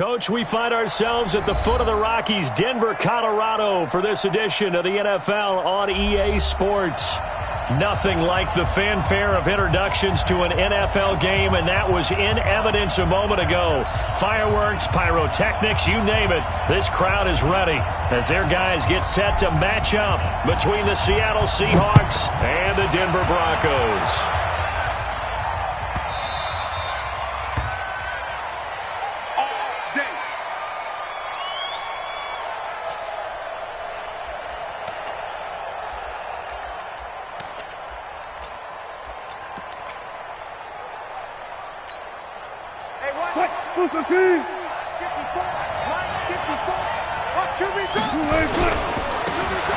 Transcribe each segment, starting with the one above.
Coach, we find ourselves at the foot of the Rockies, Denver, Colorado, for this edition of the NFL on EA Sports. Nothing like the fanfare of introductions to an NFL game, and that was in evidence a moment ago. Fireworks, pyrotechnics, you name it. This crowd is ready as their guys get set to match up between the Seattle Seahawks and the Denver Broncos.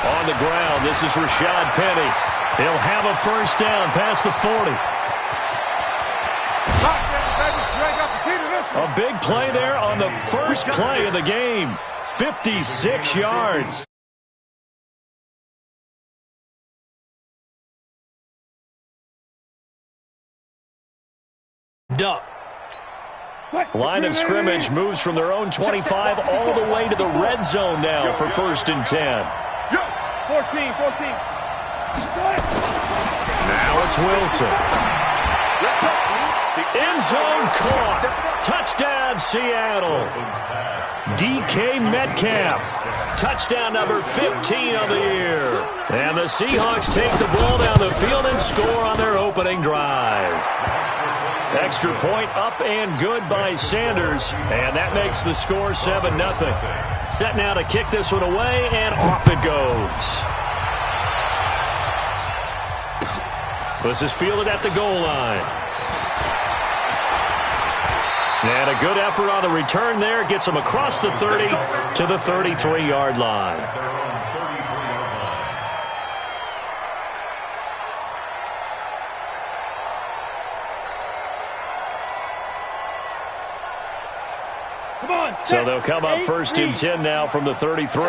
On the ground, this is Rashad Penny. He'll have a first down past the 40. A big play there on the first play of the game. 56 yards. Duck. Line of scrimmage moves from their own 25 all the way to the red zone now for 1st and 10. 14. Now it's Wilson. End zone caught. Touchdown, Seattle. DK Metcalf. Touchdown number 15 of the year. And the Seahawks take the ball down the field and score on their opening drive. Extra point up and good by Sanders, and that makes the score 7-0. Set now to kick this one away, and off it goes. This is fielded at the goal line. And a good effort on the return there. Gets him across the 30 to the 33-yard line. So they'll come up 1st and 10 now from the 33.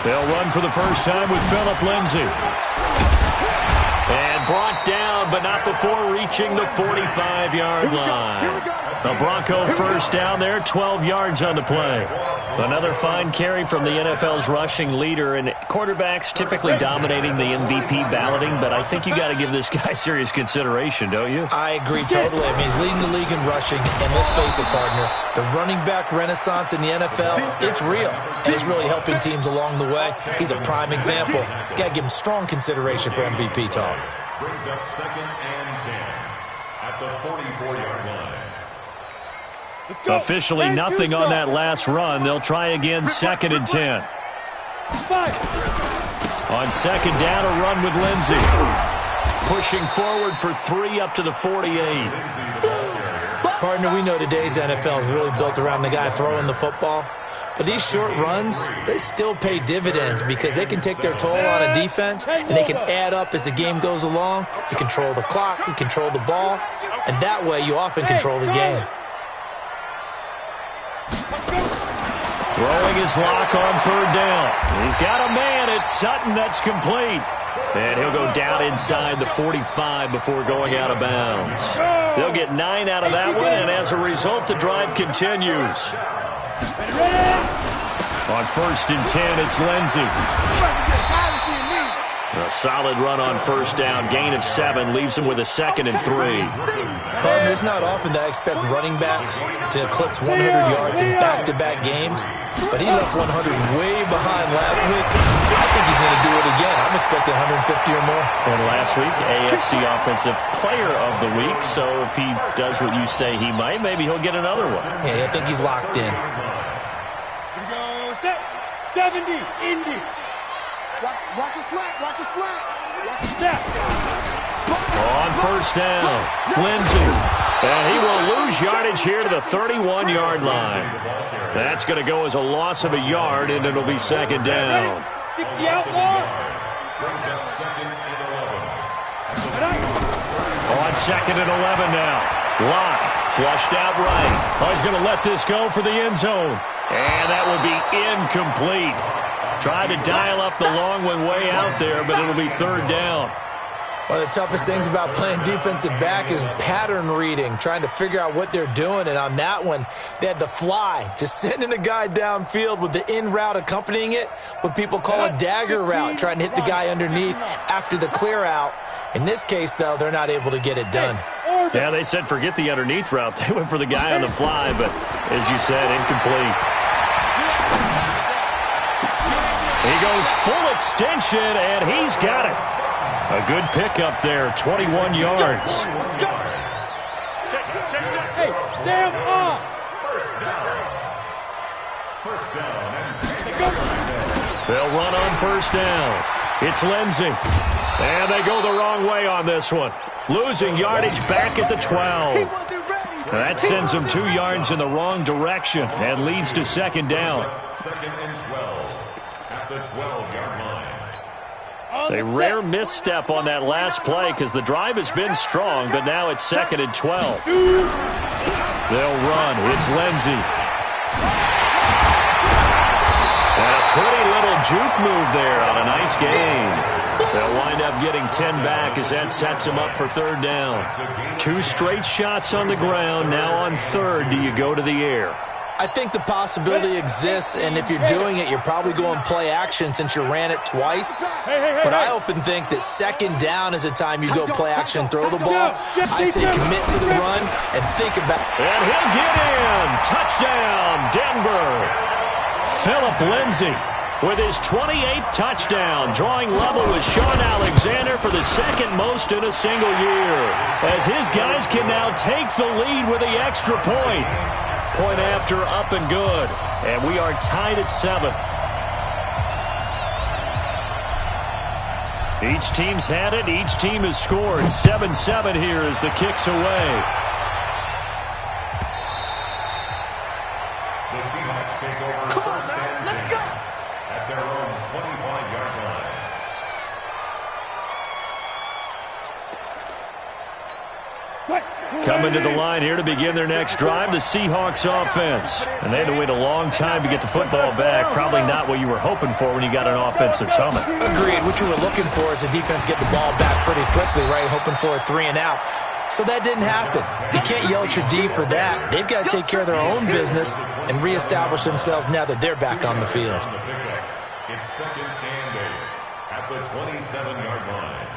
They'll run for the first time with Phillip Lindsay. And brought down, but not before reaching the 45-yard line. The Bronco first down there, 12 yards on the play. Another fine carry from the NFL's rushing leader, and quarterbacks typically dominating the MVP balloting, but I think you got to give this guy serious consideration, don't you? I agree totally. I mean, he's leading the league in rushing, and let's face it, partner, the running back renaissance in the NFL, it's real, and it's really helping teams along the way. He's a prime example. Got to give him strong consideration for MVP talk. Brings up 2nd and 10 at the 44-yard line. Officially nothing on that last run. They'll try again 2nd and 10. On 2nd down, a run with Lindsay. Pushing forward for 3 up to the 48. Partner, we know today's NFL is really built around the guy throwing the football. But these short runs, they still pay dividends because they can take their toll on a defense, and they can add up as the game goes along. You control the clock, you control the ball, and that way you often control the game. Throwing his lock on 3rd down. He's got a man. It's Sutton. That's complete. And he'll go down inside the 45 before going out of bounds. They'll get 9 out of that one, and as a result, the drive continues. On 1st and 10, it's Lindsay. A solid run on 1st down. Gain of 7 leaves him with a 2nd and 3. Partner, it's not often that I expect running backs to eclipse 100 yards in back-to-back games, but he left 100 way behind last week. I think he's going to do it again. I'm expecting 150 or more. And last week, AFC Offensive Player of the Week, so if he does what you say he might, maybe he'll get another one. Yeah, I think he's locked in. Here we go, set, 70, Indy. Watch a slant, watch a slant. Watch a snap. On 1st down, Lindsay. And he will lose yardage here to the 31-yard line. That's going to go as a loss of a yard, and it'll be 2nd down. 60 outlaw. On 2nd and 11 now. Locke flushed out right. Oh, he's going to let this go for the end zone. And that will be incomplete. Tried to dial up the long one way out there, but it'll be 3rd down. One of the toughest things about playing defensive back is pattern reading, trying to figure out what they're doing. And on that one, they had the fly, just sending a guy downfield with the in route accompanying it, what people call a dagger route, trying to hit the guy underneath after the clear out. In this case, though, they're not able to get it done. Yeah, they said forget the underneath route. They went for the guy on the fly, but as you said, incomplete. He goes full extension, and he's got it. A good pickup there, 21 yards. Hey, Sam up. They'll run on first down. It's Lindsey. And they go the wrong way on this one. Losing yardage back at the 12. That sends them 2 yards in the wrong direction and leads to second down. Second and 12 at the 12-yard line. A rare misstep on that last play because the drive has been strong, but now it's second and 12. They'll run. It's Lindsey. And a pretty little juke move there on a nice game. They'll wind up getting 10 back as that sets them up for third down. 2 straight shots on the ground. Now on third, do you go to the air? I think the possibility exists, and if you're doing it, you're probably going play action since you ran it twice. But I often think that second down is a time you go play action and throw the ball. I say commit to the run and think about it. And he'll get in. Touchdown, Denver. Philip Lindsey with his 28th touchdown, drawing level with Sean Alexander for the second most in a single year, as his guys can now take the lead with the extra point. Point after, up and good. And we are tied at 7. Each team's had it. Each team has scored. 7-7 here as the kick's away. The Seahawks take over first and 10 at their own 25-yard line. Coming to the line here to begin their next drive, the Seahawks offense. And they had to wait a long time to get the football back. Probably not what you were hoping for when you got an offense that's humming. Agreed. What you were looking for is the defense get the ball back pretty quickly, right? Hoping for a 3 and out. So that didn't happen. You can't yell at your D for that. They've got to take care of their own business and reestablish themselves now that they're back on the field. It's second and 8 at the 27-yard line.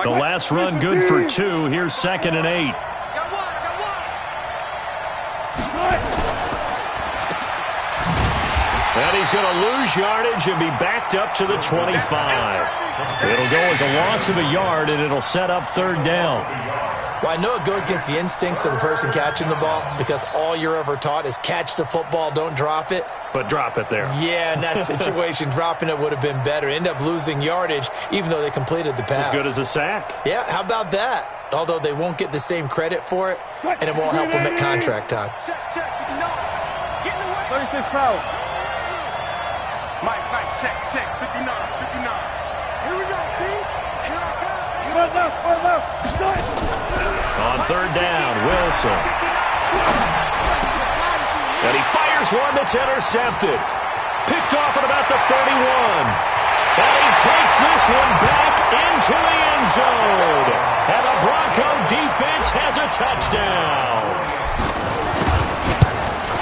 The last run good for 2. Here's second and 8. And he's going to lose yardage and be backed up to the 25. It'll go as a loss of a yard, and it'll set up third down. Well, I know it goes against the instincts of the person catching the ball because all you're ever taught is catch the football, don't drop it. But drop it there. Yeah, in that situation, dropping it would have been better. End up losing yardage, even though they completed the pass. As good as a sack. Yeah, how about that? Although they won't get the same credit for it, and it won't help them at contract time. Check, 36 foul. Mike, check, 59. Here we go, T. Here I come. On third down, Wilson. And he fires one that's intercepted. Picked off at about the 31. And he takes this one back into the end zone. And the Bronco defense has a touchdown.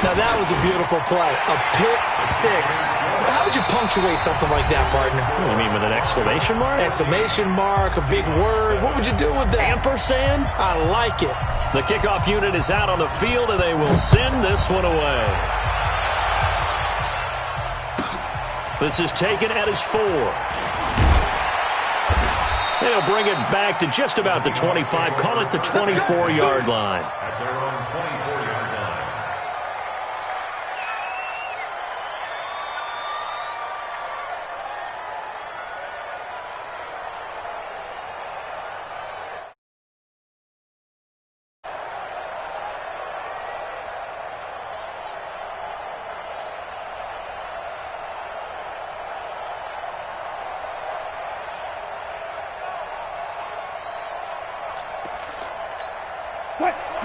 Now that was a beautiful play. A pick 6. How would you punctuate something like that, partner? You mean with an exclamation mark? Exclamation mark, a big word. What would you do with that? Ampersand? I like it. The kickoff unit is out on the field, and they will send this one away. This is taken at his 4. They'll bring it back to just about the 25. Call it the 24-yard line. At their own 24-yard line.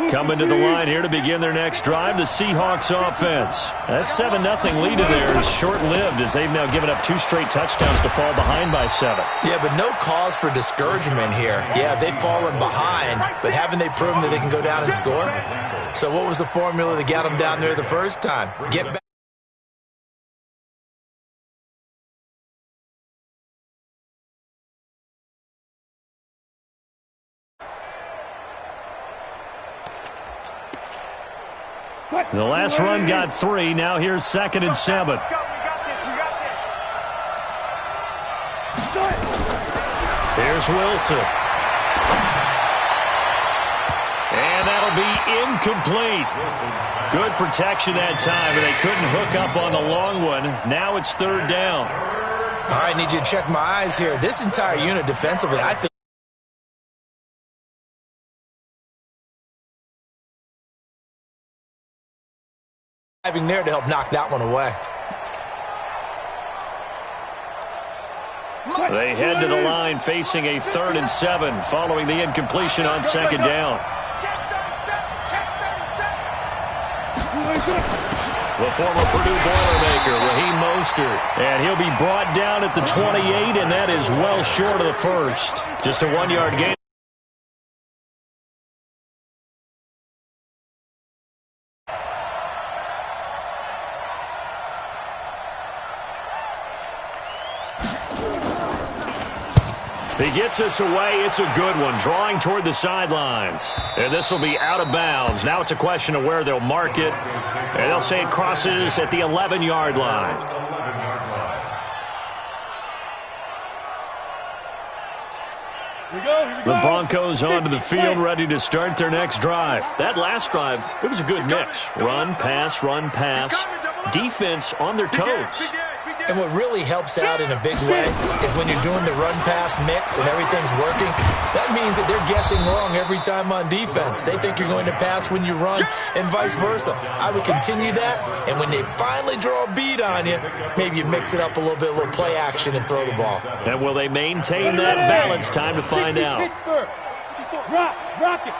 Coming to the line here to begin their next drive, the Seahawks offense. That 7-0 lead of theirs short-lived as they've now given up 2 straight touchdowns to fall behind by 7. Yeah, but no cause for discouragement here. Yeah, they've fallen behind, but haven't they proven that they can go down and score? So what was the formula that got them down there the first time? Get back. The last run got 3. Now here's 2nd and 7. Here's Wilson. And that'll be incomplete. Good protection that time, but they couldn't hook up on the long one. Now it's 3rd down. All right, need you to check my eyes here. This entire unit defensively, I think, having there to help knock that one away. They head to the line facing a 3rd and 7 following the incompletion on 2nd down. The former Purdue Boilermaker, Raheem Mostert. And he'll be brought down at the 28, and that is well short of the first. Just a 1-yard gain. He gets us away. It's a good one. Drawing toward the sidelines. And this will be out of bounds. Now it's a question of where they'll mark it. And they'll say it crosses at the 11-yard line. The Broncos onto the field, ready to start their next drive. That last drive, it was a good mix. Run, pass, defense on their toes. And what really helps out in a big way is when you're doing the run-pass mix and everything's working, that means that they're guessing wrong every time on defense. They think you're going to pass when you run and vice versa. I would continue that, and when they finally draw a beat on you, maybe you mix it up a little bit, a little play action, and throw the ball. And will they maintain that balance? Time to find out. Rock it.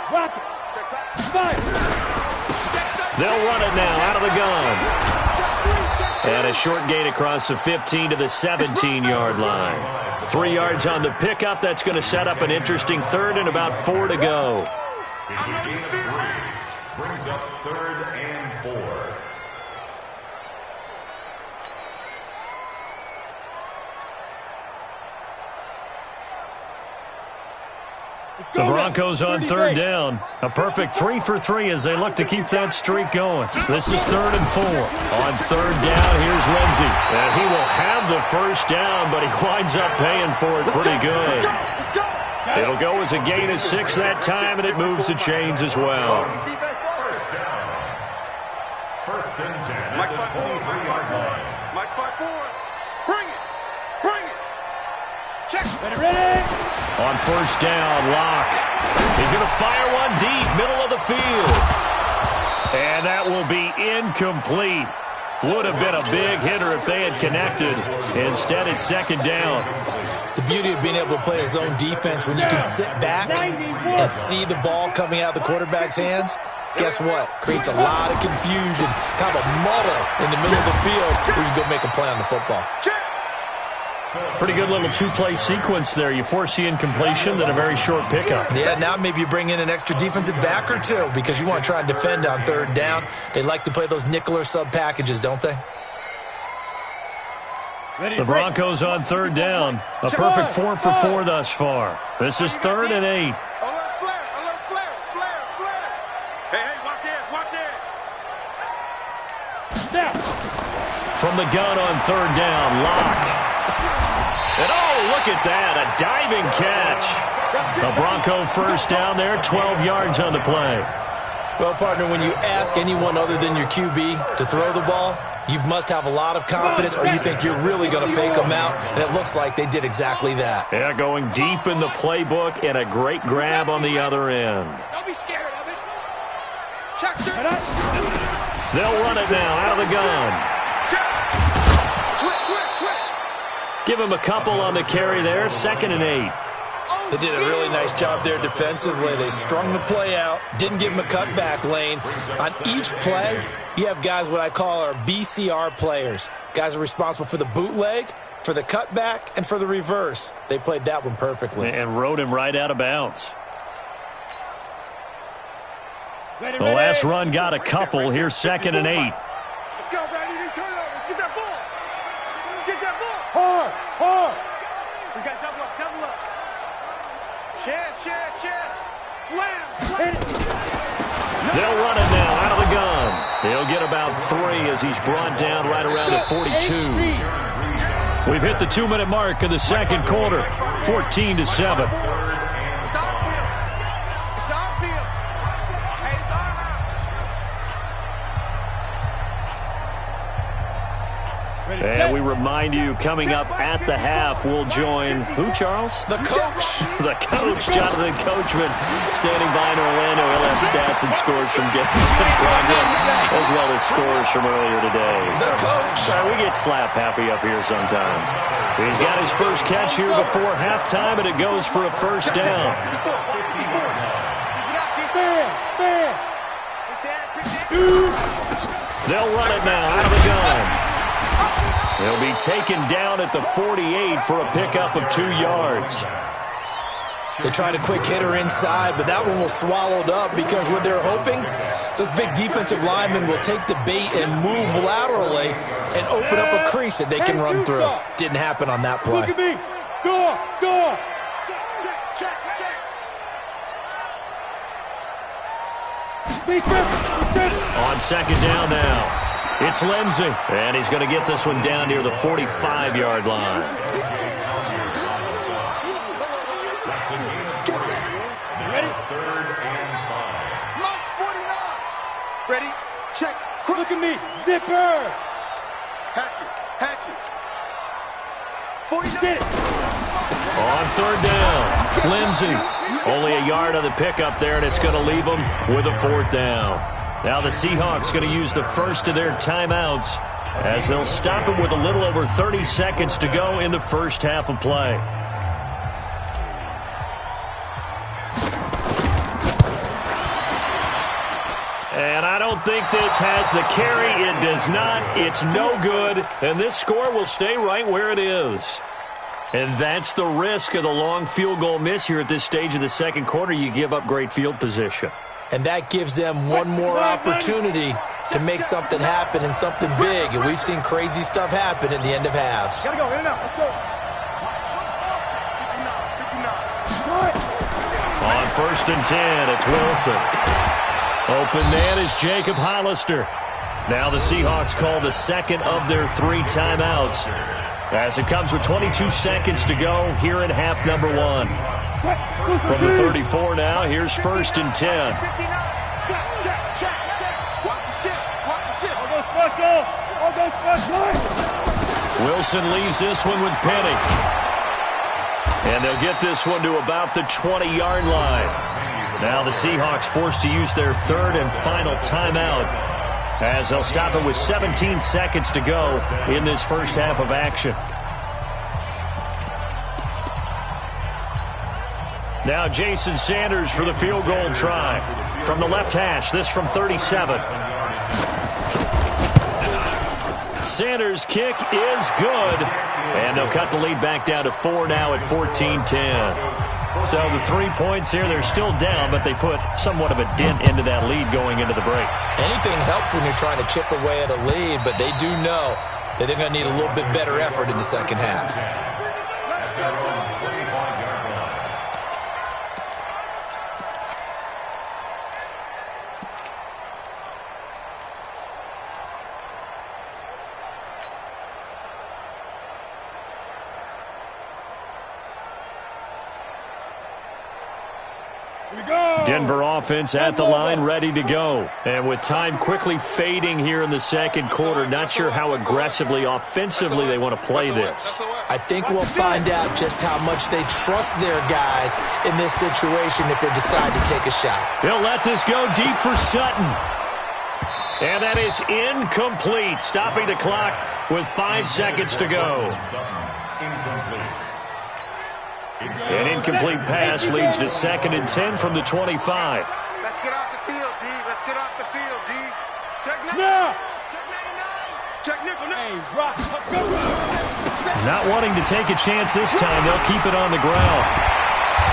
They'll run it now out of the gun. And a short gain across the 15 to the 17-yard line. 3 yards on the pickup. That's going to set up an interesting 3rd and about 4 to go. Brings up 3rd and 4. The Broncos on 3rd down. A perfect 3 for 3 as they look to keep that streak going. This is 3rd and 4. On 3rd down, here's Lindsey. And he will have the first down, but he winds up paying for it pretty good. It'll go as a gain of 6 that time, and it moves the chains as well. First and 10 at the 23-yard line. Mike 5-4. Bring it. Check. Ready. On 1st down, Locke. He's going to fire one deep, middle of the field. And that will be incomplete. Would have been a big hitter if they had connected. Instead, it's 2nd down. The beauty of being able to play a zone defense when you can sit back and see the ball coming out of the quarterback's hands, guess what? Creates a lot of confusion, kind of a muddle in the middle of the field where you go make a play on the football. Pretty good little 2-play sequence there. You force the incompletion, then a very short pickup. Yeah, now maybe you bring in an extra defensive back or 2 because you want to try and defend on 3rd down. They like to play those nickel or sub packages, don't they? The Broncos on 3rd down. A perfect 4 for 4 thus far. This is 3rd and 8. Alert flare. Hey, watch it. Now. From the gun on 3rd down, Locke. And oh, look at that, a diving catch. A Bronco first down there, 12 yards on the play. Well, partner, when you ask anyone other than your QB to throw the ball, you must have a lot of confidence or you think you're really going to fake them out, and it looks like they did exactly that. Yeah, going deep in the playbook and a great grab on the other end. Don't be scared of it. Check it. They'll run it now out of the gun. Switch. Give him a couple on the carry there, 2nd and 8. They did a really nice job there defensively. They strung the play out, didn't give him a cutback lane. On each play, you have guys what I call our BCR players. Guys are responsible for the bootleg, for the cutback, and for the reverse. They played that one perfectly. And rode him right out of bounds. The last run got a couple. Here's 2nd and 8. Let's go, Brady. Turn over. Get that ball. Get that ball. Hard. We got double up. Chance. Slam. They'll run it now out of the gun. He'll get about 3 as he's brought down right around the 42. We've hit the 2-minute mark of the second quarter. 14-7. It's our field. Hey, it's our house. And we remind you, coming up at the half, we'll join who, Charles? The coach. The coach, Jonathan Coachman, standing by in Orlando. He'll have stats and scores from games in progress, as well as scores from earlier today. The coach. We get slap happy up here sometimes. He's got his first catch here before halftime, and it goes for a first down. They'll run it now out of the gun. He'll be taken down at the 48 for a pickup of 2 yards. They tried a quick hitter inside, but that one was swallowed up because what they're hoping, those big defensive linemen will take the bait and move laterally and open up a crease that they can run through. Didn't happen on that play. Look at me. Door. Check. On second down now. It's Lindsey, and he's going to get this one down near the 45-yard line. Ready? 3rd and 5. Mark 49. Ready? Check. Look at me. Zipper. Hatchet. 49. Get it. On third down, Lindsey. Only a yard on the pickup there, and it's going to leave them with a 4th down. Now the Seahawks going to use the first of their timeouts as they'll stop it with a little over 30 seconds to go in the first half of play. And I don't think this has the carry. It does not. It's no good. And this score will stay right where it is. And that's the risk of the long field goal miss here at this stage of the second quarter. You give up great field position. And that gives them one more opportunity to make something happen and something big. And we've seen crazy stuff happen at the end of halves. Gotta go. In and out. Let's go. On 1st and 10, it's Wilson. Open man is Jacob Hollister. Now the Seahawks call the second of their 3 timeouts as it comes with 22 seconds to go here in half number 1. From the 34 now, here's 1st and 10. Check. Watch the shit. All those first. Wilson leaves this one with Penny. And they'll get this one to about the 20-yard line. Now the Seahawks forced to use their 3rd and final timeout as they'll stop it with 17 seconds to go in this first half of action. Now Jason Sanders for the field goal try. From the left hash, this from 37. Sanders' kick is good. And they'll cut the lead back down to 4 now at 14-10. So the 3 points here, they're still down, but they put somewhat of a dent into that lead going into the break. Anything helps when you're trying to chip away at a lead, but they do know that they're going to need a little bit better effort in the second half. Denver offense at the line, ready to go. And with time quickly fading here in the second quarter, not sure how aggressively, offensively they want to play this. I think we'll find out just how much they trust their guys in this situation if they decide to take a shot. They'll let this go deep for Sutton. And that is incomplete, stopping the clock with 5 seconds to go. Incomplete. An incomplete pass leads to 2nd and 10 from the 25. Let's get off the field, D. Let's get off the field, D. Check nickel. No. Check 99. Check nickel. Hey, rock. Go. Not wanting to take a chance this time, they'll keep it on the ground.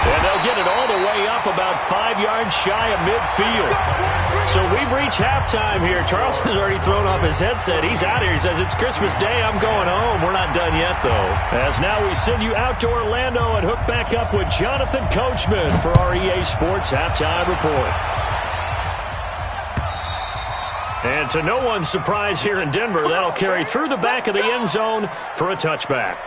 And they'll get it all the way up about 5 yards shy of midfield. So we've reached halftime here. Charles has already thrown off his headset. He's out here. He says, it's Christmas Day. I'm going home. We're not done yet, though. As now we send you out to Orlando and hook back up with Jonathan Coachman for our EA Sports Halftime Report. And to no one's surprise here in Denver, that'll carry through the back of the end zone for a touchback.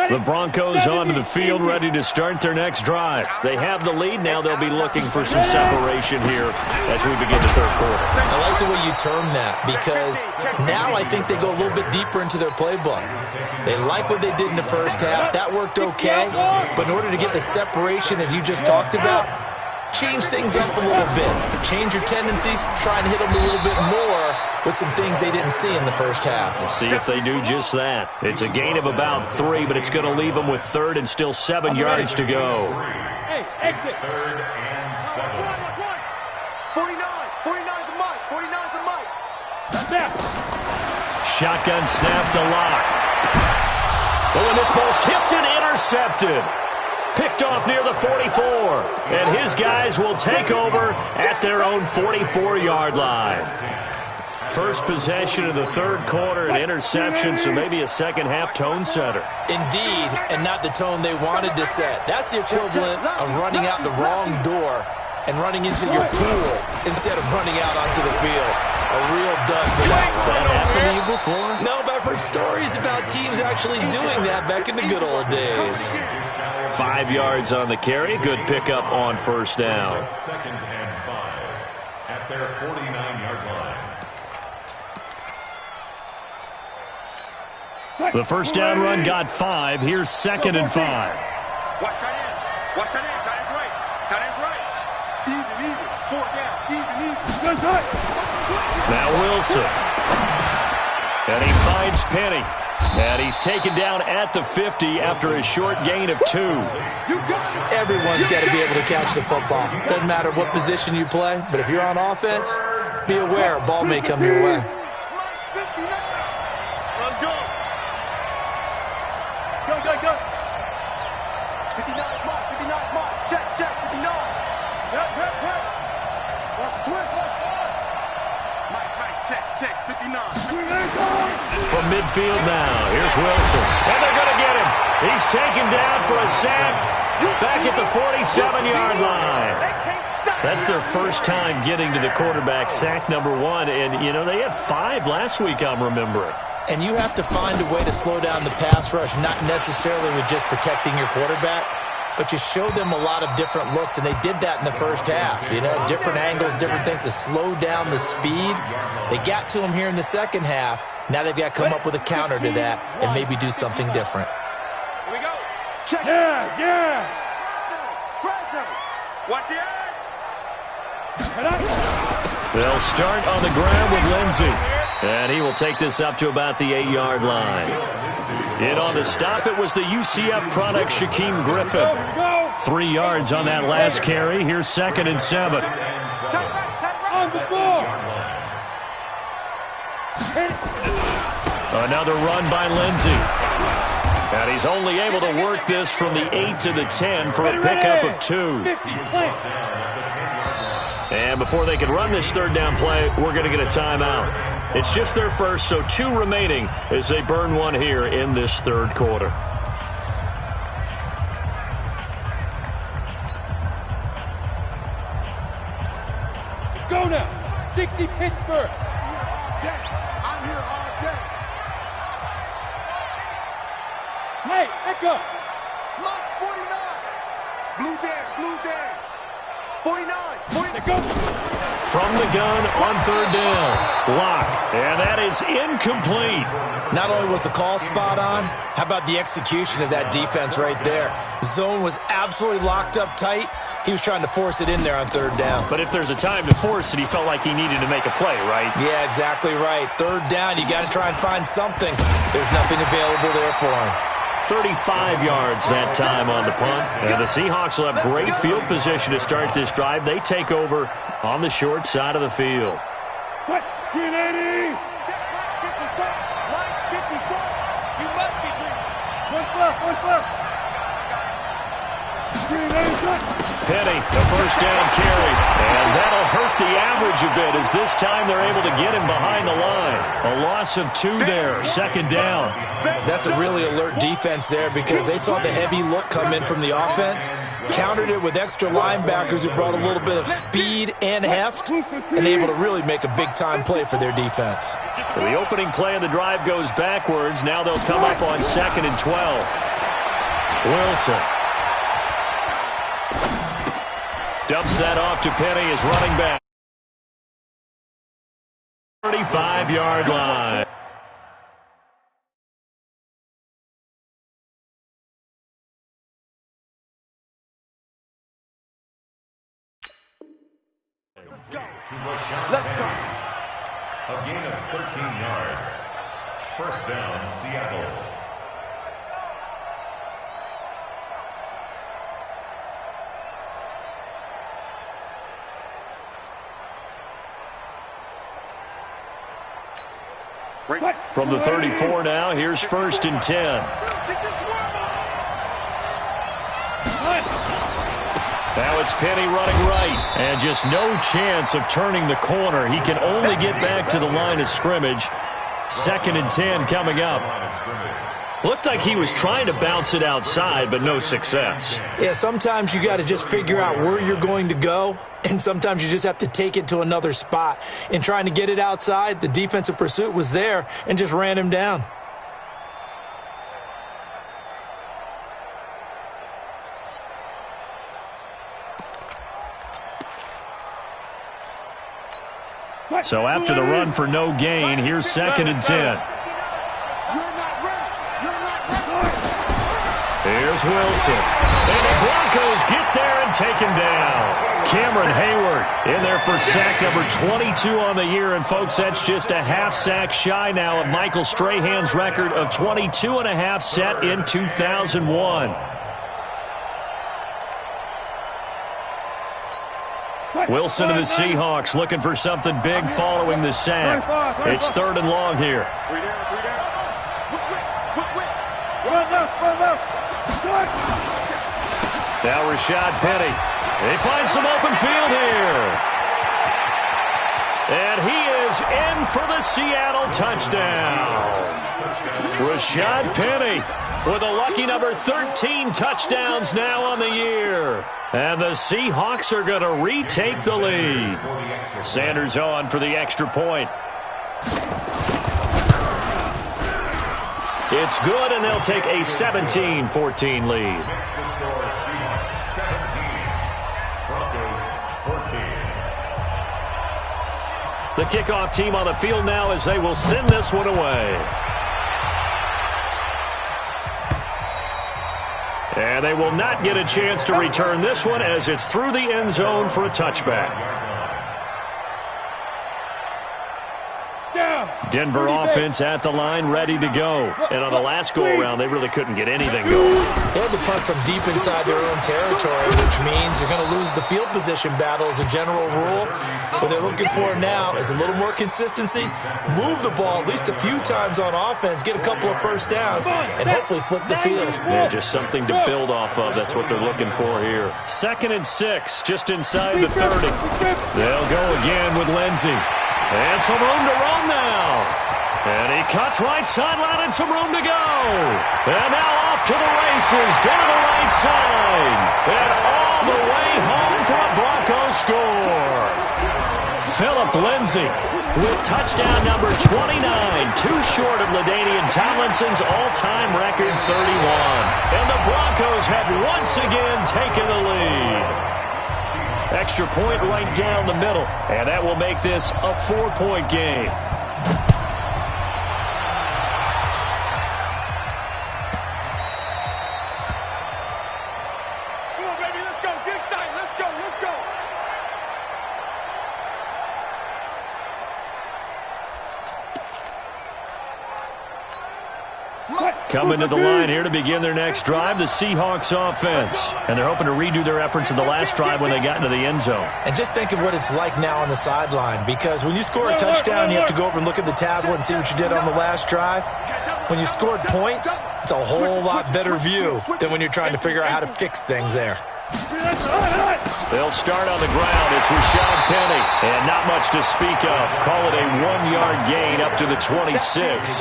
The Broncos onto the field, ready to start their next drive. They have the lead. Now they'll be looking for some separation here as we begin the third quarter. I like the way you term that, because now I think they go a little bit deeper into their playbook. They like what they did in the first half. That worked okay. But in order to get the separation that you just talked about, change things up a little bit. Change your tendencies. Try and hit them a little bit more with some things they didn't see in the first half. We'll see if they do just that. It's a gain of about 3, but it's going to leave them with 3rd and still 7 yards to go. Hey, exit. 3rd and 7. 49. 49's a mic. 49's a mic. That's it. Shotgun snap to Lock. Oh, and this ball's tipped and intercepted. Picked off near the 44. And his guys will take over at their own 44-yard line. First possession of the third quarter, an interception, so maybe a second-half tone setter. Indeed, and not the tone they wanted to set. That's the equivalent of running out the wrong door and running into your pool instead of running out onto the field. A real dud for that. Has that happened to you before? No, but I've heard stories about teams actually doing that back in the good old days. 5 yards on the carry. Good pickup on first down. 2nd and 5 at their 49-yard line. The first down run got 5. Here's 2nd and 5. Watch tight end. Watch tight end. Tight end's right. Tight end's right. Even. 4 down. Even. Good tight. Now Wilson. And he finds Penny. And he's taken down at the 50 after a short gain of 2. Everyone's got to be able to catch the football. Doesn't matter what position you play, but if you're on offense, be aware a ball may come your way. Let's go. Go. 59 mark. 59 mark. Check. 59. Yep. Watch the twist. Watch the Mike. Check. 59. From midfield now, here's Wilson. And they're going to get him. He's taken down for a sack back at the 47-yard line. That's their first time getting to the quarterback, sack number 1. And, you know, they had 5 last week, I'm remembering. And you have to find a way to slow down the pass rush, not necessarily with just protecting your quarterback, but you show them a lot of different looks, and they did that in the first half. You know, different angles, different things to slow down the speed. They got to him here in the second half. Now they've got to come up with a counter to that and maybe do something different. Here we go. Check. Yes. Watch the edge. They'll start on the ground with Lindsey. And he will take this up to about the 8-yard line. In on the stop, it was the UCF product, Shaquem Griffin. 3 yards on that last carry. Here's 2nd and 7. On the ball. Another run by Lindsey. And he's only able to work this from the 8 to the 10 for a pickup of 2. And before they can run this third down play, we're going to get a timeout. It's just their first, so 2 remaining as they burn 1 here in this third quarter. Let's go now. 60 Pittsburgh. I'm here all day. Hey, Echo. Launch 49. Blue Dan. 49. Go. From the gun on third down. Lock. And that is incomplete. Not only was the call spot on, how about the execution of that defense right there? Zone was absolutely locked up tight. He was trying to force it in there on third down. But if there's a time to force it, he felt like he needed to make a play, right? Yeah, exactly right. Third down, you got to try and find something. There's nothing available there for him. 35 yards that time on the punt. And the Seahawks will have great field position to start this drive. They take over on the short side of the field. Green 80! 54! You must be dreaming. One flip. Green 80, Penny, the first down carry. And that'll hurt the average a bit as this time they're able to get him behind the line. A loss of 2 there, second down. That's a really alert defense there because they saw the heavy look come in from the offense, countered it with extra linebackers who brought a little bit of speed and heft, and able to really make a big-time play for their defense. So the opening play of the drive goes backwards. Now they'll come up on 2nd and 12. Wilson dumps that off to Penny as running back. 35-yard line. Let's go. A gain of 13 yards. First down, Seattle. From the 34 now, here's 1st and 10. Now it's Penny running right, and just no chance of turning the corner. He can only get back to the line of scrimmage. 2nd and 10 coming up. Looked like he was trying to bounce it outside, but no success. Yeah, sometimes you got to just figure out where you're going to go, and sometimes you just have to take it to another spot. In trying to get it outside, the defensive pursuit was there and just ran him down. So after the run for no gain, here's 2nd and 10. Here's Wilson. And the Broncos get there and take him down. Cameron Hayward in there for sack number 22 on the year. And, folks, that's just a half sack shy now of Michael Strahan's record of 22 and a half set in 2001. Wilson to the Seahawks looking for something big following the sack. It's 3rd and long here. Now Rashad Penny. They find some open field here. And he is in for the Seattle touchdown. Rashad Penny with a lucky number 13 touchdowns now on the year. And the Seahawks are going to retake the lead. Sanders on for the extra point. It's good, and they'll take a 17-14 lead. The kickoff team on the field now as they will send this one away. And they will not get a chance to return this one as it's through the end zone for a touchback. Denver offense at the line, ready to go. And on the last go-around, they really couldn't get anything going. They had to punt from deep inside their own territory, which means you're going to lose the field position battle as a general rule. What they're looking for now is a little more consistency, move the ball at least a few times on offense, get a couple of first downs, and hopefully flip the field. Yeah, just something to build off of. That's what they're looking for here. 2nd and 6, just inside the 30. They'll go again with Lindsey. And some room to roam now. And he cuts right sideline and some room to go. And now off to the races down the right side. And all the way home for a Broncos score. Phillip Lindsay with touchdown number 29. Too short of LaDainian Tomlinson's all-time record 31. And the Broncos have once again taken the lead. Extra point right down the middle. And that will make this a 4-point game. Come on, baby, let's go. Get excited, let's go. Coming to the line here to begin their next drive, the Seahawks offense. And they're hoping to redo their efforts in the last drive when they got into the end zone. And just think of what it's like now on the sideline, because when you score a touchdown, you have to go over and look at the tablet and see what you did on the last drive. When you scored points, it's a whole lot better view than when you're trying to figure out how to fix things there. They'll start on the ground. It's Rashad Penny. And not much to speak of. Call it a 1-yard gain up to the 26.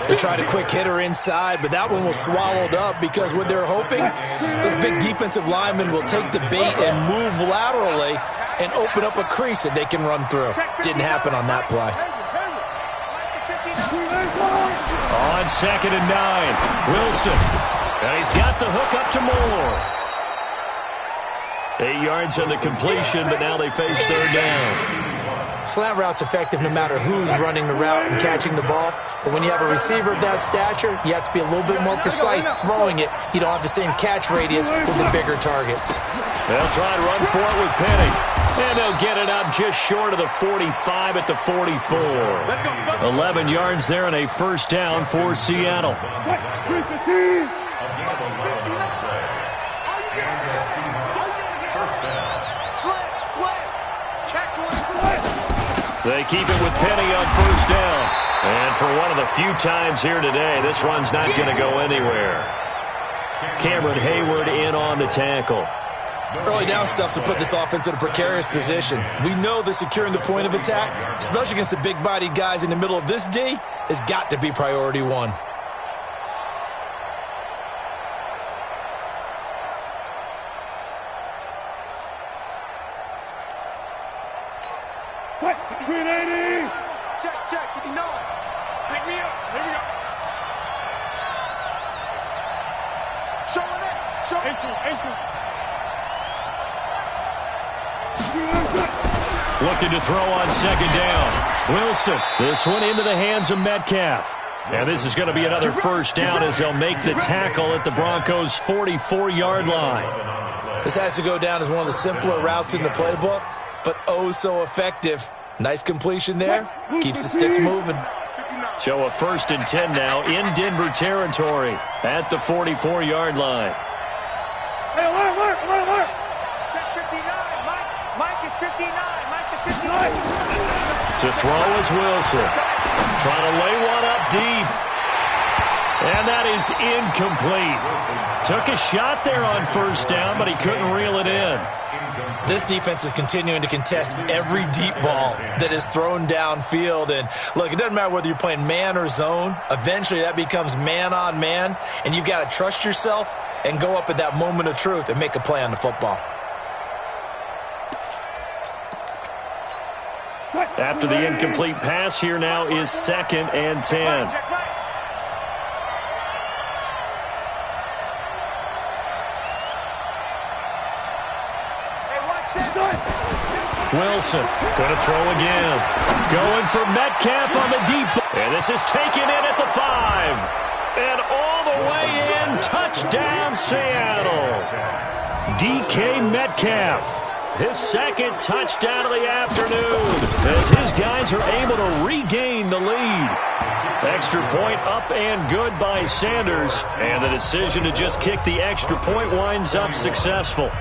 They tried a quick hitter inside, but that one was swallowed up because what they're hoping, those big defensive linemen will take the bait and move laterally and open up a crease that they can run through. Didn't happen on that play. On 2nd and 9, Wilson. And he's got the hook up to Moore. 8 yards on the completion, but now they face 3rd down. Slant route's effective no matter who's running the route and catching the ball. But when you have a receiver of that stature, you have to be a little bit more precise throwing it. You don't have the same catch radius with the bigger targets. They'll try to run for it with Penny. And they'll get it up just short of the 45 at the 44. 11 yards there and a 1st down for Seattle. They keep it with Penny on 1st down. And for one of the few times here today, this run's not going to go anywhere. Cameron Hayward in on the tackle. Early down stuff to put this offense in a precarious position. We know that securing the point of attack, especially against the big-bodied guys in the middle of this D, has got to be priority 1. Check, 59. Pick me up. Here we go. Showing it. Looking to throw on 2nd down. Wilson. This one into the hands of Metcalf. And this is going to be another 1st down as they'll make the tackle at the Broncos' 44-yard line. This has to go down as one of the simpler routes in the playbook, but oh so effective. Nice completion there. Keeps the sticks moving. So a 1st and 10 now in Denver territory at the 44-yard line. Hey, alert. Check 59. Mike is 59. Mike is 59. To throw is Wilson. Trying to lay one up deep. And that is incomplete. Took a shot there on 1st down, but he couldn't reel it in. This defense is continuing to contest every deep ball that is thrown downfield. And look, it doesn't matter whether you're playing man or zone. Eventually that becomes man on man, and you've got to trust yourself and go up at that moment of truth and make a play on the football. After the incomplete pass, here now is 2nd and 10. Wilson going to throw again. Going for Metcalf on the deep ball. And this is taken in at the 5. And all the way in. Touchdown, Seattle. DK Metcalf. His 2nd touchdown of the afternoon. As his guys are able to regain the lead. Extra point up and good by Sanders. And the decision to just kick the extra point winds up successful.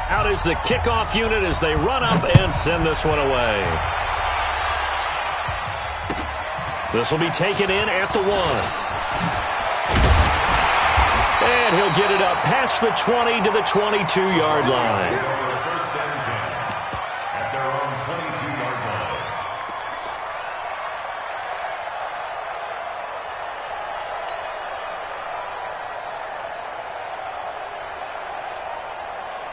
Out is the kickoff unit as they run up and send this one away. This will be taken in at the 1. And he'll get it up past the 20 to the 22-yard line. At their own 22-yard line.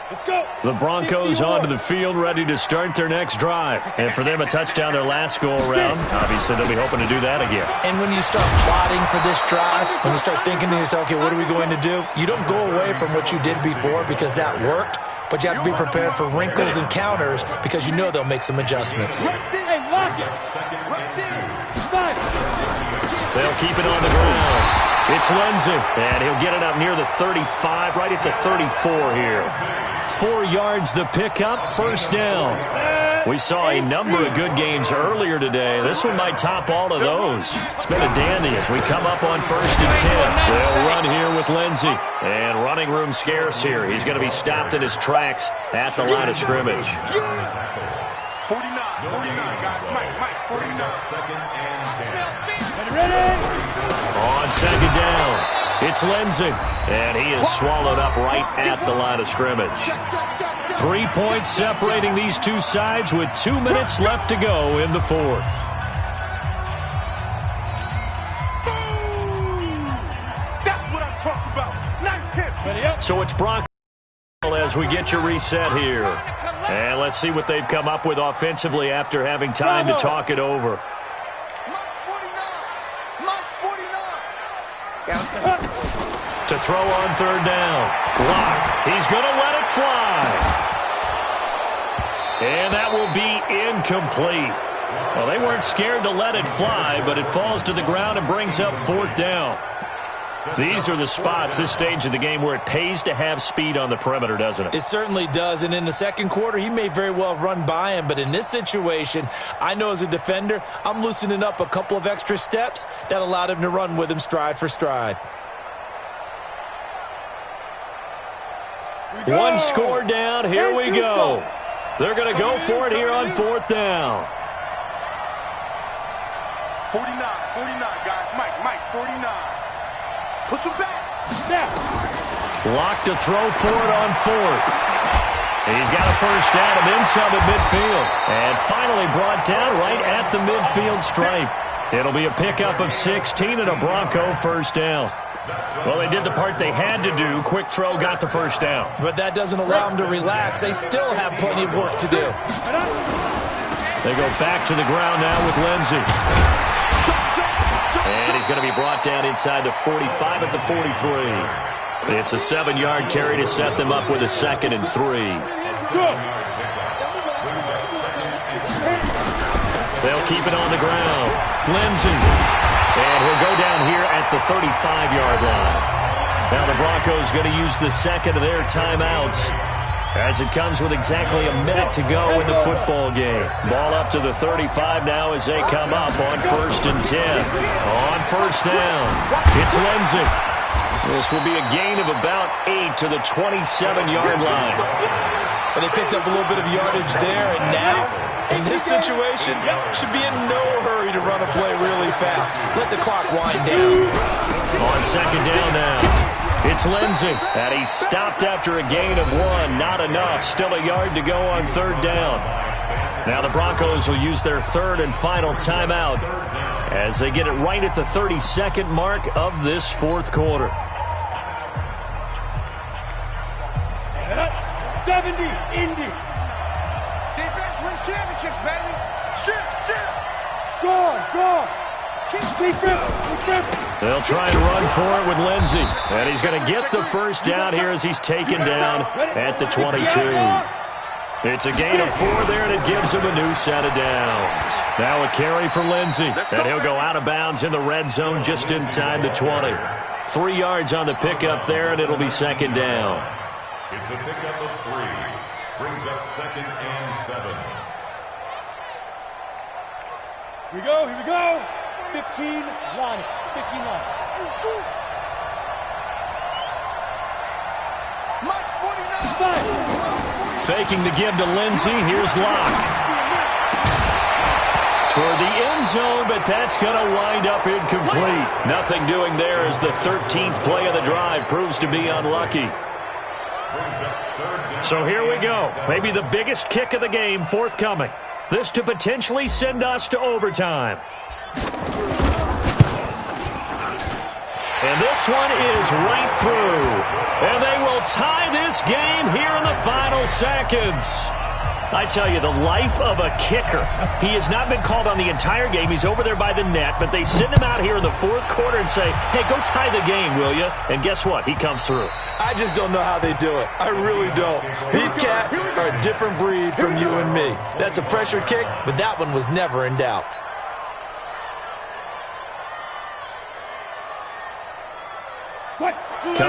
Let's go. The Broncos onto the field, ready to start their next drive. And for them, a touchdown their last go-around. Obviously, they'll be hoping to do that again. And when you start plotting for this drive, when you start thinking to yourself, okay, what are we going to do? You don't go away from what you did before because that worked, but you have to be prepared for wrinkles and counters because you know they'll make some adjustments. Hey, lock it. They'll keep it on the ground. It's Lindsey, and he'll get it up near the 35, right at the 34 here. 4 yards the pickup, first down. We saw a number of good games earlier today. This one might top all of those. It's been a dandy as we come up on 1st and 10. They'll run here with Lindsey. And running room scarce here. He's going to be stopped in his tracks at the line of scrimmage. 49, guys. Mike, 49. Second and 10. Ready? On second down, it's Lindsey. And he is swallowed up right at the line of scrimmage. 3 points separating these two sides with 2 minutes left to go in the fourth. That's what I'm talking about. Nice hit. So it's Broncos as we get your reset here. And let's see what they've come up with offensively after having time to talk it over. To throw on third down. Block. He's going to let it fly. And that will be incomplete. Well, they weren't scared to let it fly, but it falls to the ground and brings up fourth down. These are the spots, this stage of the game, where it pays to have speed on the perimeter, doesn't it? It certainly does, and in the second quarter, he may very well run by him, but in this situation, I know as a defender, I'm loosening up a couple of extra steps that allowed him to run with him stride for stride. One score down, here we go. They're going to go for it here on fourth down. 49, guys. Mike, 49. Push him back. Lock to throw for it on fourth. He's got a first down and then some at midfield. And finally brought down right at the midfield stripe. It'll be a pickup of 16 and a Bronco first down. Well, they did the part they had to do. Quick throw got the first down. But that doesn't allow them to relax. They still have plenty of work to do. They go back to the ground now with Lindsey. And he's going to be brought down inside the 45 at the 43. It's a 7-yard carry to set them up with a 2nd and 3. They'll keep it on the ground. Lindsey. And he'll go down here at the 35-yard line. Now the Broncos going to use the second of their timeouts as it comes with exactly a minute to go in the football game. Ball up to the 35 now as they come up on 1st and 10. On first down, it's Lindsey. This will be a gain of about 8 to the 27-yard line. And they picked up a little bit of yardage there, and now, in this situation, should be in no hurry to run a play really fast. Let the clock wind down. On second down now, it's Lindsey. And he stopped after a gain of 1. Not enough. Still a yard to go on third down. Now the Broncos will use their third and final timeout as they get it right at the 32nd mark of this fourth quarter. 70, Indy. Defense wins championships, baby. Shit. Go. Keep They'll try and run for it with Lindsey. And he's going to get the first down here as he's taken down at the 22. It's a gain of 4 there, and it gives him a new set of downs. Now a carry for Lindsey. And he'll go out of bounds in the red zone just inside the 20. 3 yards on the pickup there, and it'll be second down. It's a pickup of 3. Brings up 2nd and 7. Here we go. 15 line. 15 line. Mike, 49. Faking the give to Lindsey. Here's Locke. Toward the end zone, but that's going to wind up incomplete. Nothing doing there as the 13th play of the drive proves to be unlucky. So here we go. Maybe the biggest kick of the game forthcoming. This to potentially send us to overtime. And this one is right through. And they will tie this game here in the final seconds. I tell you, the life of a kicker. He has not been called on the entire game. He's over there by the net, but they send him out here in the fourth quarter and say, hey, go tie the game, will you? And guess what? He comes through. I just don't know how they do it. I really don't. These cats are a different breed from you and me. That's a pressure kick, but that one was never in doubt.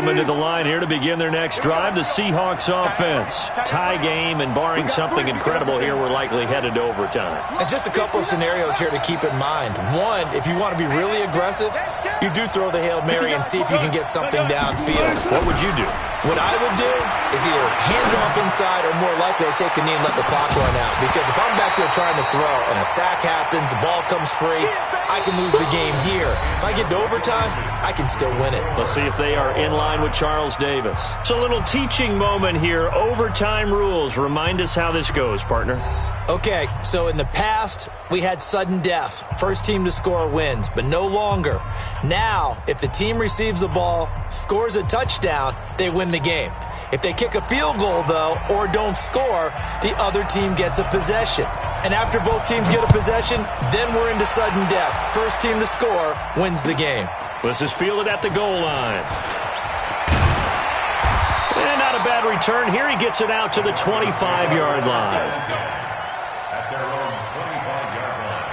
Coming to the line here to begin their next drive, the Seahawks offense. Tie game, and barring something incredible here, we're likely headed to overtime. And just a couple of scenarios here to keep in mind. One, if you want to be really aggressive, you do throw the Hail Mary and see if you can get something downfield. What would you do? What I would do is either hand it off inside or more likely I take a knee and let the clock run out. Because if I'm back there trying to throw and a sack happens, the ball comes free, I can lose the game here. If I get to overtime, I can still win it. Let's see if they are in line with Charles Davis. It's a little teaching moment here. Overtime rules. Remind us how this goes, partner. Okay, so in the past, we had sudden death. First team to score wins, but no longer. Now, if the team receives the ball, scores a touchdown, they win the game. If they kick a field goal, though, or don't score, the other team gets a possession. And after both teams get a possession, then we're into sudden death. First team to score wins the game. This is fielded at the goal line. And not a bad return here. He gets it out to the 25-yard line. At their own 25-yard line.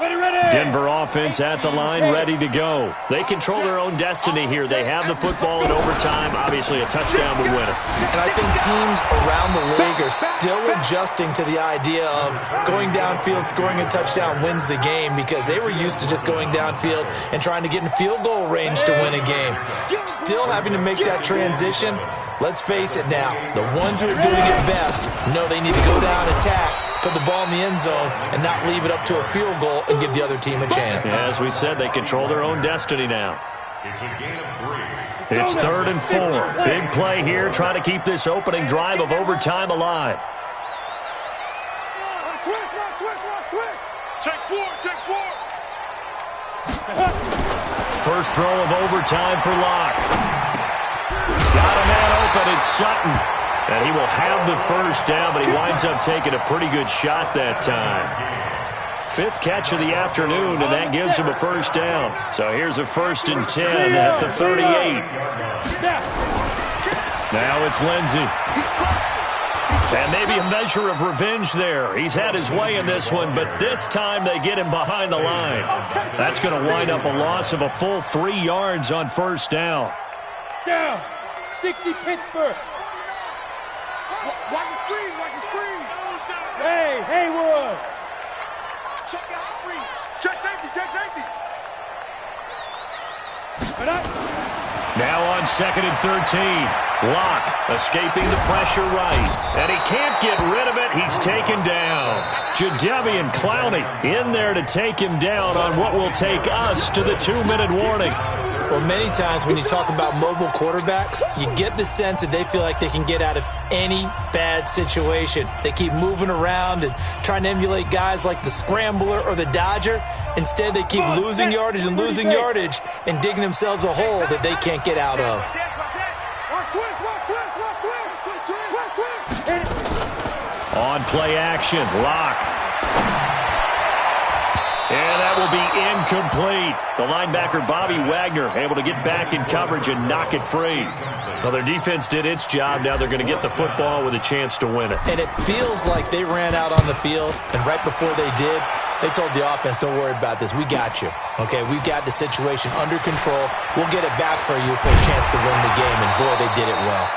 Ready. Denver offense at the line, ready to go. They control their own destiny here. They have the football in overtime. Obviously, a touchdown would win it. And I think teams around the league are still adjusting to the idea of going downfield, scoring a touchdown wins the game, because they were used to just going downfield and trying to get in field goal range to win a game. Still having to make that transition. Let's face it now, the ones who are doing it best know they need to go down, attack, put the ball in the end zone, and not leave it up to a field goal and give the other team a chance. Yeah, as we said, they control their own destiny now. It's a gain of 3. It's 3rd and 4. Big play here, trying to keep this opening drive of overtime alive. Check four. First throw of overtime for Locke. Got a man open, it's Sutton. And he will have the first down, but he winds up taking a pretty good shot that time. 5th catch of the afternoon, and that gives him a first down. So here's a 1st and 10 at the 38. Now it's Lindsey. And maybe a measure of revenge there. He's had his way in this one, but this time they get him behind the line. That's going to wind up a loss of a full 3 yards on first down. Down. 60 Pittsburgh. Watch the screen. Hey, Haywood. Check the hot read. Check safety. Now on 2nd and 13. Locke escaping the pressure right. And he can't get rid of it. He's taken down. Jadeveon Clowney in there to take him down on what will take us to the 2-minute warning. Well, many times when you talk about mobile quarterbacks, you get the sense that they feel like they can get out of any bad situation. They keep moving around and trying to emulate guys like the Scrambler or the Dodger. Instead, they keep losing yardage and digging themselves a hole that they can't get out of. On play action, Locke. And that will be incomplete. The linebacker, Bobby Wagner, able to get back in coverage and knock it free. Well, their defense did its job. Now they're going to get the football with a chance to win it. And it feels like they ran out on the field, and right before they did, they told the offense, don't worry about this. We got you. Okay, we've got the situation under control. We'll get it back for you for a chance to win the game, and boy, they did it well.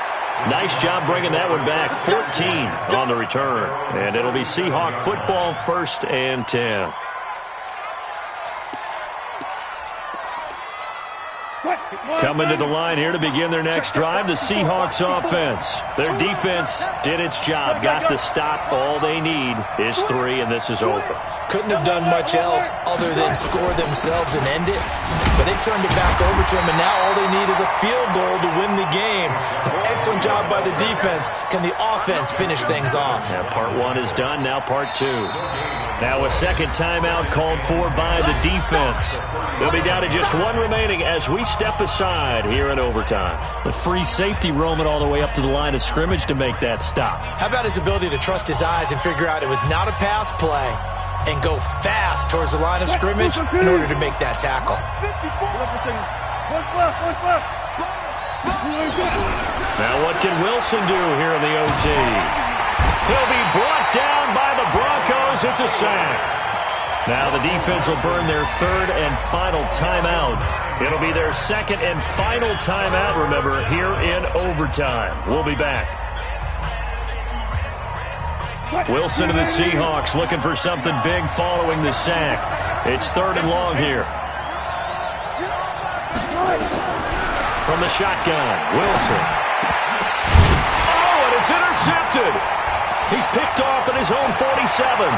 Nice job bringing that one back. 14 on the return. And it'll be Seahawk football, 1st and 10. Coming to the line here to begin their next drive, the Seahawks offense. Their defense did its job, got the stop. All they need is 3, and this is over. Couldn't have done much else other than score themselves and end it. But they turned it back over to them, and now all they need is a field goal to win the game. An excellent job by the defense. Can the offense finish things off? Now part 1 is done, now part 2. Now a second timeout called for by the defense. They'll be down to just 1 remaining as we step aside here in overtime. The free safety roaming all the way up to the line of scrimmage to make that stop. How about his ability to trust his eyes and figure out it was not a pass play and go fast towards the line of scrimmage in order to make that tackle? Now what can Wilson do here in the OT? He'll be brought down by the Broncos. It's a sack. Now the defense will burn their third and final timeout. It'll be their second and final timeout, remember, here in overtime. We'll be back. Wilson and the Seahawks looking for something big following the sack. It's third and long here. From the shotgun, Wilson. Oh, and it's intercepted. He's picked off at his own 47.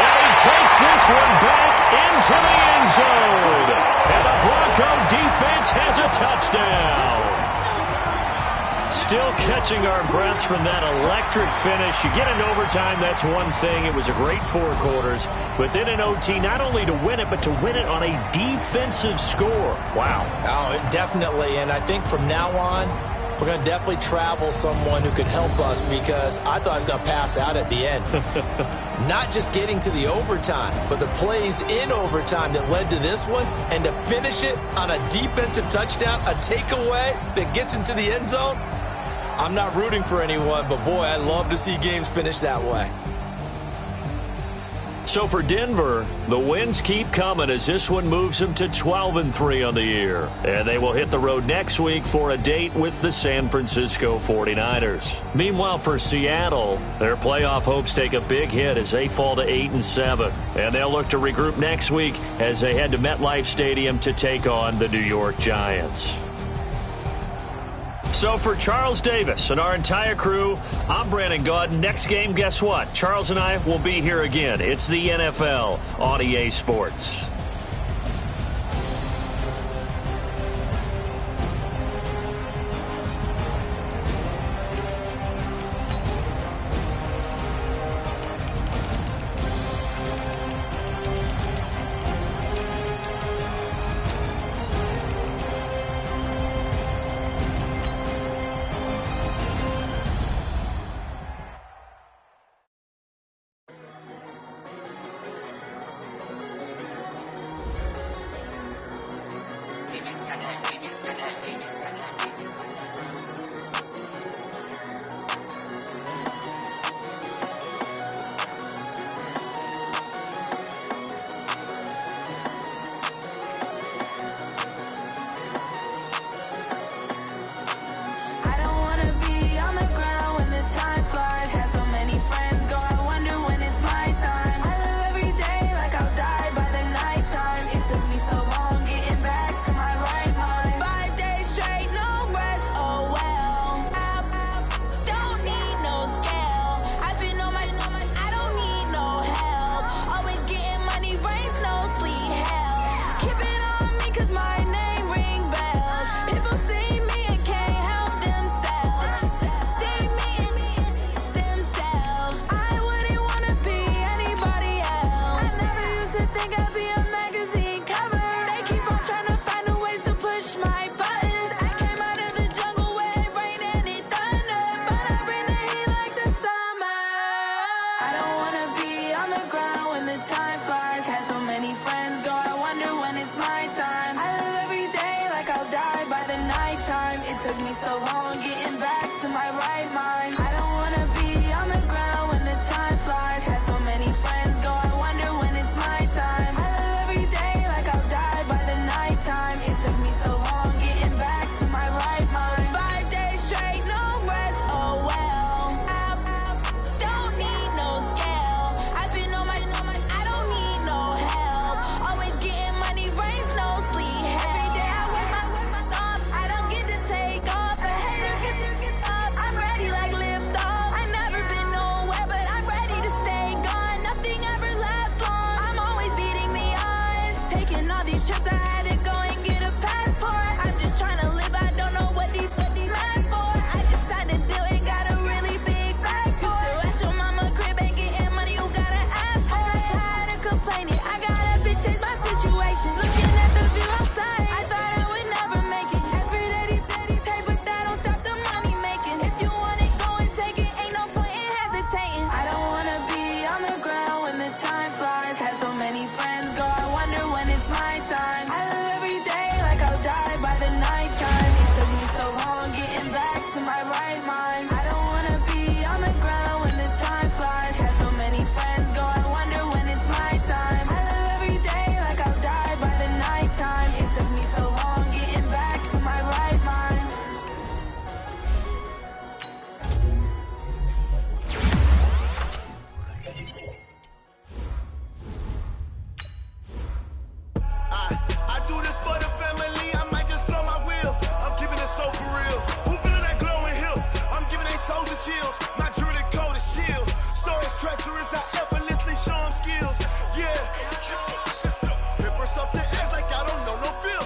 And he takes this one back into the end zone. And the Bronco defense has a touchdown. Still catching our breaths from that electric finish. You get into overtime, that's one thing. It was a great 4 quarters. But then in OT, not only to win it, but to win it on a defensive score. Wow. Oh, definitely. And I think from now on, we're going to definitely travel someone who could help us, because I thought I was going to pass out at the end. Not just getting to the overtime, but the plays in overtime that led to this one, and to finish it on a defensive touchdown, a takeaway that gets into the end zone. I'm not rooting for anyone, but boy, I love to see games finish that way. So for Denver, the wins keep coming as this one moves them to 12-3 on the year. And they will hit the road next week for a date with the San Francisco 49ers. Meanwhile, for Seattle, their playoff hopes take a big hit as they fall to 8-7. And they'll look to regroup next week as they head to MetLife Stadium to take on the New York Giants. So for Charles Davis and our entire crew, I'm Brandon Gaudin. Next game, guess what? Charles and I will be here again. It's the NFL on EA Sports. Every day I work my thumb. I don't get to take off. The haters chills. My jewelry code is chill. Stories treacherous, I effortlessly show them skills. Yeah. Paper stuff the edge like I don't know no feel.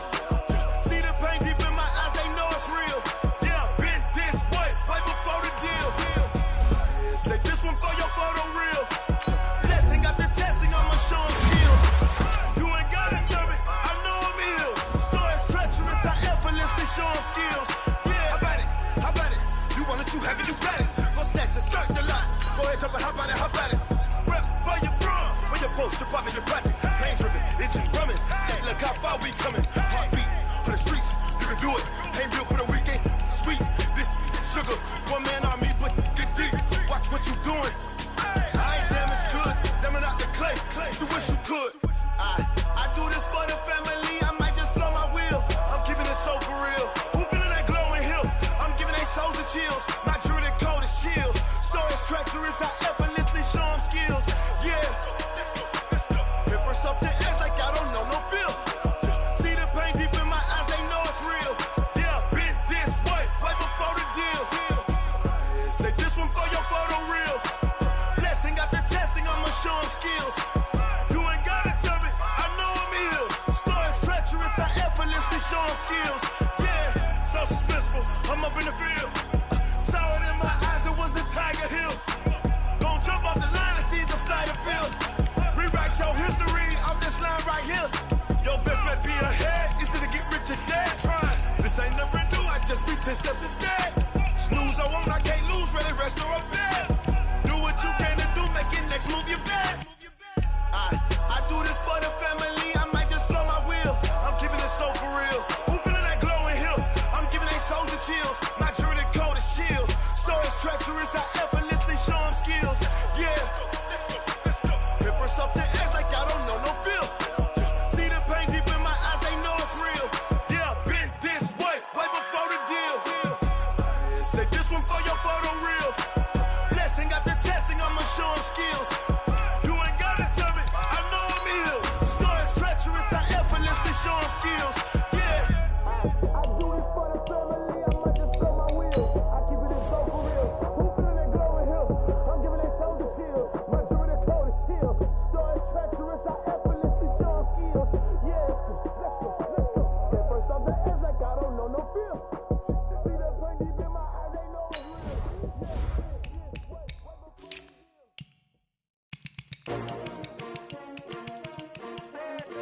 See the pain deep in my eyes, they know it's real. Yeah, been this way, right before the deal. Yeah, say this one for your photo real. Blessing after testing, I'ma show them skills. You ain't gotta tell me, I know I'm ill. Stories treacherous, I effortlessly show them skills. Yeah, how about it? You want it, you have it, you got it. Go snatch it, skirt the lot. Go ahead, jump it, how about it? Rep for your bro, for your post, your pop, and your projects. Pain driven, itching, drumming. Hey, look how far we coming. Heartbeat on the streets, you can do it. Pain built for the weekend, sweet. This sugar, one man on me, but get deep. Watch what you doing. I ain't damaged goods, damn it out the clay. You wish you could. I do this for the family. I might just blow my wheel. I'm keeping it so for real. Who feeling that glowing hill? I'm giving they souls the chills. My jewelry code is chill. Stories treacherous, I effortlessly show them skills. Yeah. Paper stuff the edge like I don't know no feel. See the pain deep in my eyes, they know it's real. Yeah, been this way, right before the deal. Say this one for your photo real. Blessing after testing, I'ma show them skills. You ain't gotta tell me, I know I'm ill. Stories treacherous, I effortlessly show them skills. Yeah, so suspenseful, I'm up in the field. Saw it in my eyes, it was the Tiger Hill. Gon' jump off the line and see the flight of field. Rewrite your history off this line right here. Your best bet be ahead, easy to get rich or dead. Trying, this ain't never new, I just be 10 steps instead. Snooze I won't, I can't lose, ready, rest or up bed. Do what you can to do, make your next move your best. I do this for the family, I might just blow my wheel. I'm keeping it so for real. Who feeling that glowing hill? I'm giving they souls the chills. My jewelry code is chill. Stories treacherous, I effortlessly show them skills. Yeah. Paper stuff the edge like I don't know no feel. See the pain deep in my eyes, they know it's real. Yeah, been this way, right before the deal. Say this one for your photo real. Blessing after testing, I'ma show them skills. You ain't gotta tell me, I know I'm ill. Stories treacherous, I effortlessly show them skills. Yeah. I do it for the family, I might just blow my wheel. I keep it so for real. Who feeling that glowing hill? I'm giving they souls the chills. My jewelry code is chill. Stories treacherous, I effortlessly show them skills. Yeah, let's go. Get first off the edge like I don't know no feel. See the pain deep in my eyes, they know it's real.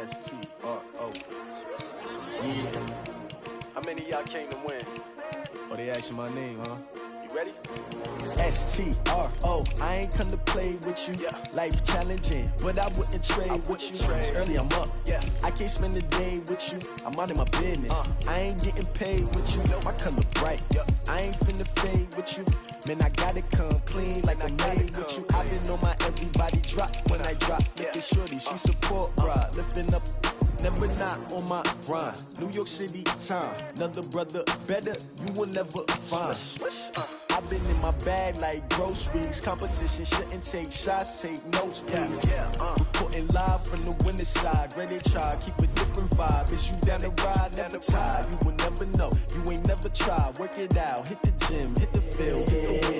S-T-R-O. Yeah. How many of y'all came to win? Oh, they asking my name, huh? You ready? S-T-R-O. I ain't come to play with you. Yeah. Life challenging, but I wouldn't trade with you. It's early, I'm up. Yeah. I can't spend the day with you. I'm out of my business. I ain't getting paid with you. My color bright. I ain't finna fade with you. Man, I gotta come clean like I made with you. I been on my everybody drop when I drop. Look at shorty, she support rod. Lifting up, never not on my grind. New York City time. Another brother better, you will never find. I've been in my bag like groceries. Competition shouldn't take shots, take notes, please. Reporting live from the winter side. Ready to try, keep a different vibe. Is you down the ride, never tired. You will never know, you ain't never tried. Work it out, hit the gym, hit the field.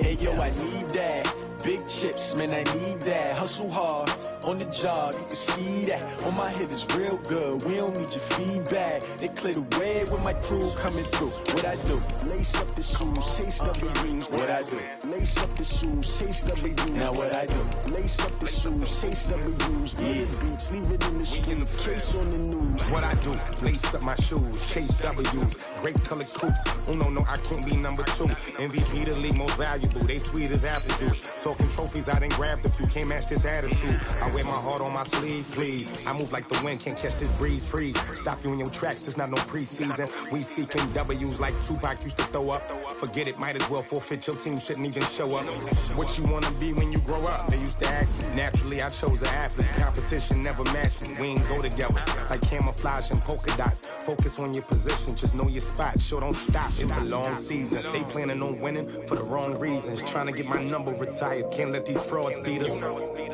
Hey yo, I need that. Big chips, man, I need that. Hustle hard, on the job, you can see that. On my head is real good, we don't need your feedback. They clear the way with my crew coming through. What I do? Lace up the shoes, chase W's. What I do? Lace up the shoes, chase W's. Now what I do? Lace up the shoes, chase W's. Yeah, beats, leave it in the street, case on the news. What I do? Lace up my shoes, chase W's. Great colored coops. Oh no, I can't be number 2. MVP the league most valuable. They sweet as apple juice. Talking trophies, I done grabbed a few. Can't match this attitude. I wear my heart on my sleeve, please. I move like the wind, can't catch this breeze, freeze. Stop you in your tracks, there's not no preseason. We seeking W's like Tupac used to throw up. Forget it, might as well forfeit. Your team shouldn't even show up. What you wanna be when you grow up? They used to ask me. Naturally, I chose an athlete. Competition never matched me. We ain't go together like camouflage and polka dots. Focus on your position, just know your spot. Sure, don't stop. It's a long season. They planning on winning for the wrong reasons. Trying to get my number retired. Can't let these frauds beat us.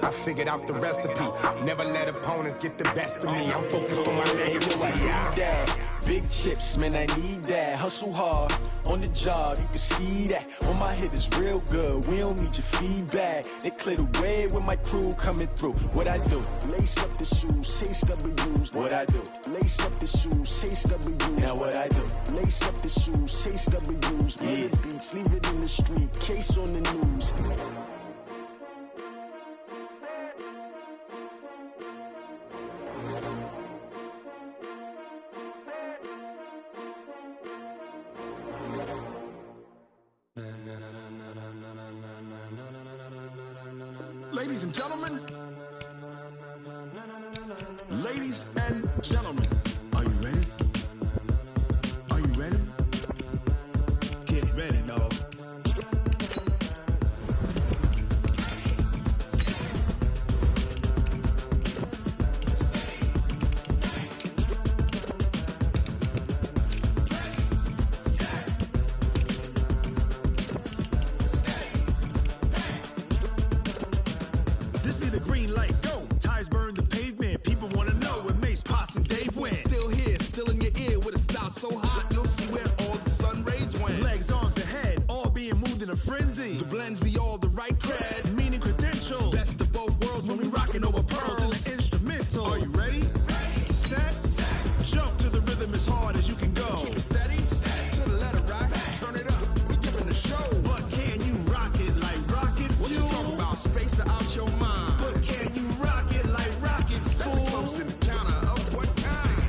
I figured out the recipe. Never let opponents get the best of me. I'm focused on my legacy. I need that. Big chips, man, I need that. Hustle hard on the job, you can see that. On my hit is real good, we don't need your feedback. They clear the way with my crew coming through. What I do? Lace up the shoes, chase W's. What I do? Lace up the shoes, chase W's. Now what I do? Lace up the shoes, chase W's. Yeah. The beats, leave it in the street, case on the news. Ladies and gentlemen, ladies and gentlemen, are you ready? Are you ready? Get ready, dog. This be the green light, go. Tires burn the pavement. People wanna know where Mace, Potts, and Dave went. Still here, still in your ear with a style so hot, you'll see where all the sun rays went. Legs, arms, ahead, all being moved in a frenzy. The blends be all the right cred, meaning credentials. Best of both worlds when we rockin' over pearls in the instrumental. Are you ready? Set, jump to the rhythm as hard as you can go. Keep it steady, to the letter right, turn it up, we giving the show. But can you rock it like rocket fuel? What you talking about, space or out your mind? But can you rock it like rockets, fool? That's a close encounter of what kind?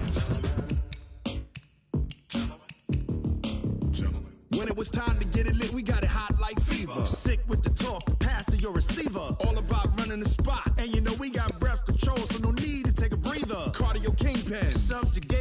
Gentlemen. When it was time to get it lit, we got it hot like fever. Sick with the talk, pass to your receiver. All about running the spot. And you know we got breath control, so no need to take a breather. Cardio kingpin, subjugate